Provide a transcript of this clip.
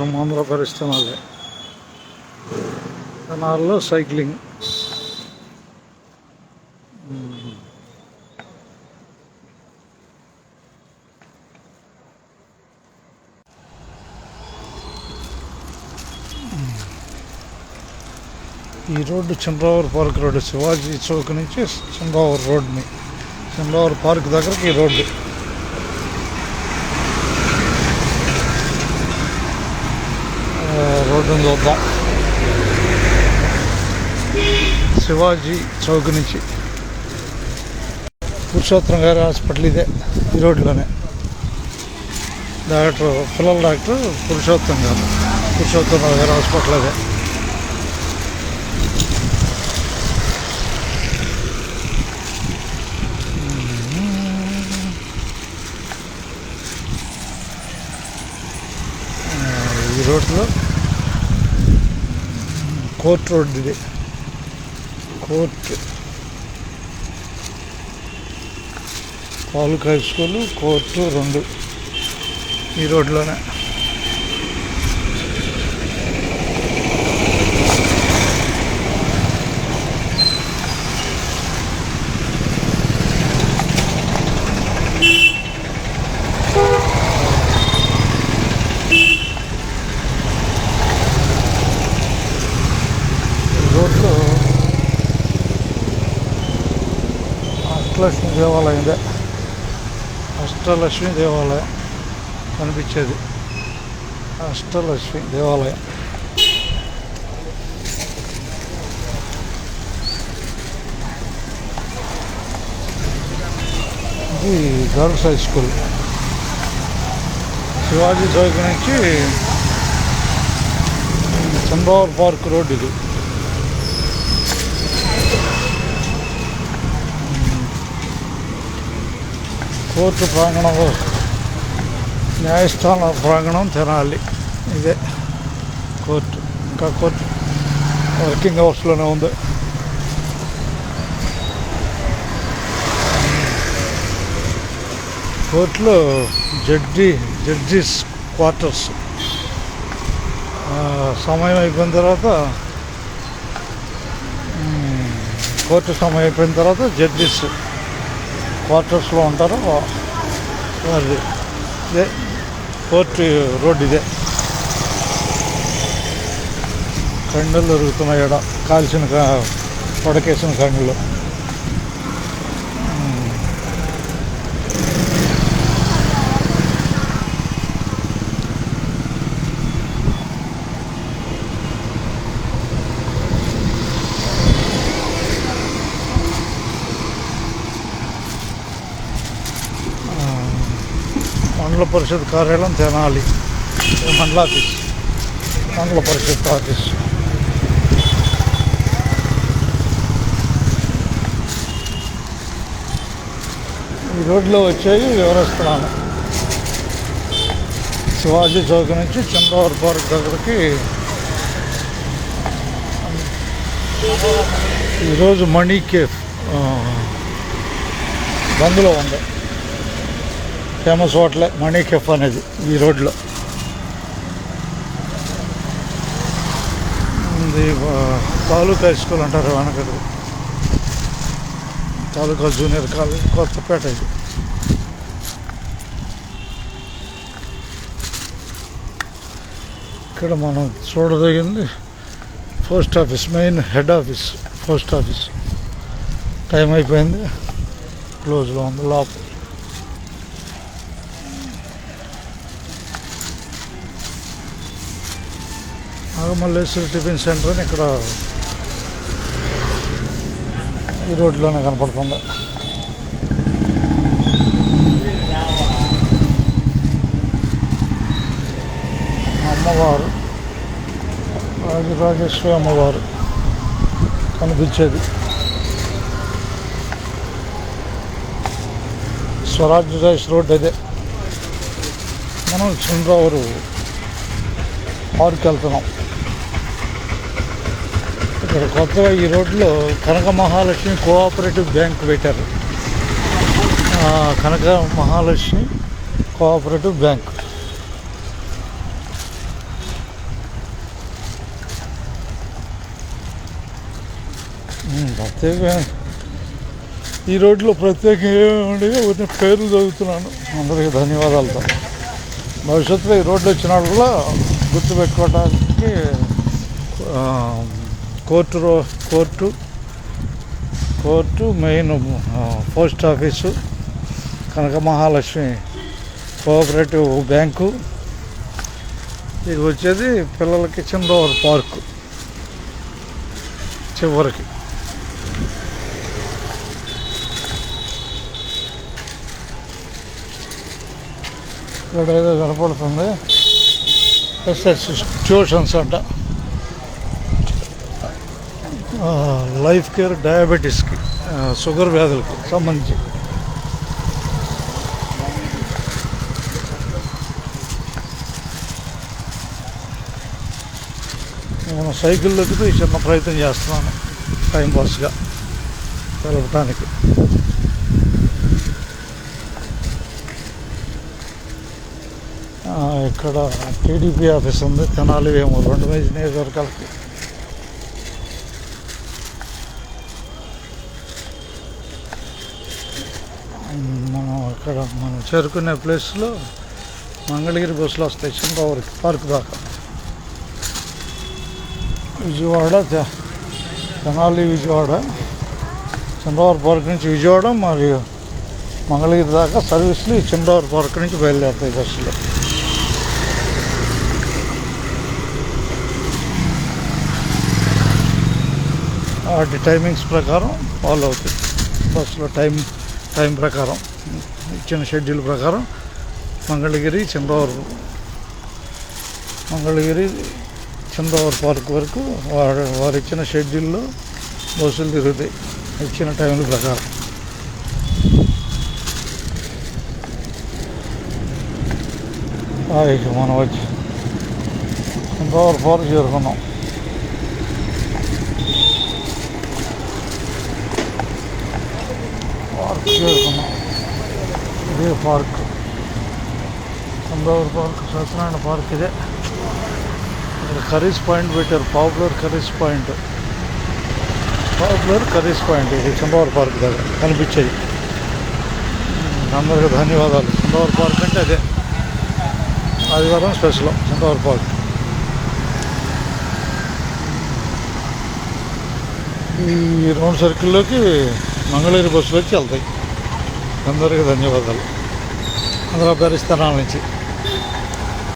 ఆంధ్రప్రదేశ్ తెనాలిలో సైక్లింగ్. ఈ road Chandravar park road, Shivaji chowk నుంచి చంద్రావర్ రోడ్డుని, చంద్రావర్ పార్క్ దగ్గరకు ఈ రోడ్డు. రోడ్డును చూద్దాం. శివాజీ చౌక్ నుంచి పురుషోత్తం గారి హాస్పిటల్ ఇదే, ఈ రోడ్లోనే. డాక్టర్ పిల్లల డాక్టర్ పురుషోత్తం గారి హాస్పిటల్ అదే. ఈ రోడ్లో కోర్ట్ రోడ్డు ఇది, కోర్టు తాలూకా హై స్కూలు, కోర్టు రెండు ఈ రోడ్లోనే. రోడ్లో అష్టలక్ష్మి దేవాలయం ఇదే, అష్టలక్ష్మి దేవాలయం కనిపించేది, అష్టలక్ష్మి దేవాలయం. ఇది girls high school. Shivaji chowk నుంచి చంద్రావర్ పార్క్ రోడ్డు ఇది. కోర్టు ప్రాంగణం, న్యాయస్థాన ప్రాంగణం తెనాలి ఇదే కోర్టు. ఇంకా కోర్టు వర్కింగ్ అవర్స్లోనే ఉంది. కోర్టులో జడ్జీస్ క్వార్టర్స్. సమయం అయిపోయిన తర్వాత, కోర్టు సమయం అయిపోయిన తర్వాత జడ్జీస్ క్వార్టర్స్లో ఉంటారు. అది ఇదే కోర్టు రోడ్డు ఇదే. కండలు దొరుకుతున్నాయి ఇక్కడ, కాల్చిన పడకేసిన కండలు. మండల పరిషత్ కార్యాలయం తెనాలి, మండల ఆఫీస్, మండల పరిషత్ ఆఫీస్. ఈ రోడ్లో వచ్చాయి వివరిస్తున్నాను. శివాజీ చౌక్ నుంచి చంద్రావర్ పార్క్ దగ్గరికి ఈరోజు మణి కేఫ్ బంద్లో ఉంది. ఫేమస్ హోటలే మణి కేఫ్ అనేది ఈ రోడ్లో. ఇది తాలూకా హై స్కూల్ అంటారు వెనకది, తాలూకా జూనియర్ కాలేజ్, కొత్తపేట. ఇది ఇక్కడ మనం చూడదగింది post office, main head office post office. Time అయిపోయింది, క్లోజ్లో ఉంది లోపల. నాగమల్లేశ్వరి టిఫిన్ సెంటర్ అని ఇక్కడ ఈ రోడ్లోనే కనపడుతుంది. అమ్మవారు, రాజరాజేశ్వరి అమ్మవారు కనిపించేది. స్వరాజ్ రైస్ రోడ్ అదే. మనం చంద్రావరు పార్క్ వెళ్తున్నాం. ఇక్కడ కొత్తగా ఈ రోడ్లో కనక మహాలక్ష్మి కోఆపరేటివ్ బ్యాంక్ పెట్టారు. కనక మహాలక్ష్మి కోఆపరేటివ్ బ్యాంక్. ప్రత్యేక ఈ రోడ్లో ప్రత్యేకంగా ఏముండే కొన్ని పేర్లు చదువుతున్నాను. అందరికీ ధన్యవాదాలతో. భవిష్యత్తులో ఈ రోడ్డు వచ్చిన కూడా గుర్తుపెట్టుకోవడానికి కోర్టు మెయిన్ పోస్ట్ ఆఫీసు, కనక మహాలక్ష్మి కోఆపరేటివ్ బ్యాంకు, ఇది వచ్చేది పిల్లలకి చంద్రవర్ పార్కు చివరికి. ఇక్కడ ఏదో కనపడుతుంది ఎస్ఎస్ ట్యూషన్స్ అంట, లైఫ్ కేర్ డయాబెటీస్కి షుగర్ వ్యాధులకి సంబంధించి. నేను సైకిల్ దొక్కితే ఈ చిన్న ప్రయత్నం చేస్తున్నాను టైంపాస్గా తెలపడానికి. ఇక్కడ టీడీపీ ఆఫీస్ ఉంది, తెనాలి ఏమో 2 నియోజకవర్గాలకి. మనం చేరుకునే ప్లేస్లో మంగళగిరి బస్సులు వస్తాయి చంద్రవరికి పార్క్ దాకా. విజయవాడ తెనాలి విజయవాడ, చంద్రవరం పార్క్ నుంచి విజయవాడ మరియు మంగళగిరి దాకా సర్వీసులు ఈ చంద్రవరం పార్క్ నుంచి బయలుదేరుతాయి బస్సులో. వాటి టైమింగ్స్ ప్రకారం ఫాలో అవుతుంది బస్సులో. టైం ప్రకారం ఇచ్చిన షెడ్యూల్ ప్రకారం మంగళగిరి చంద్రవరం పార్క్ వరకు వారు ఇచ్చిన షెడ్యూల్లో బస్సులు తిరుగుతాయి ఇచ్చిన టైంల ప్రకారం. ఇక మనం వచ్చి చంద్రవరం పార్క్ చేరుకున్నాం. ఇదే park Chandravaram park, Satyanarayana park. ఇదే ఇక్కడ కర్రీస్ పాయింట్ పెట్టారు, పాపులర్ కర్రీస్ పాయింట్ ఇది చంద్రవరం పార్క్ దగ్గర కనిపించేది. అందరికీ ధన్యవాదాలు. చంద్రవరం పార్క్ అంటే అదే ఆదివారం స్పెషల్ చంద్రవరం పార్క్. ఈ రౌండ్ సర్కిల్లోకి మంగళగిరి బస్సులు వచ్చి వెళ్తాయి. అందరికీ ధన్యవాదాలు. ఆంధ్రప్రదేశ్ తెనాలి నుంచి.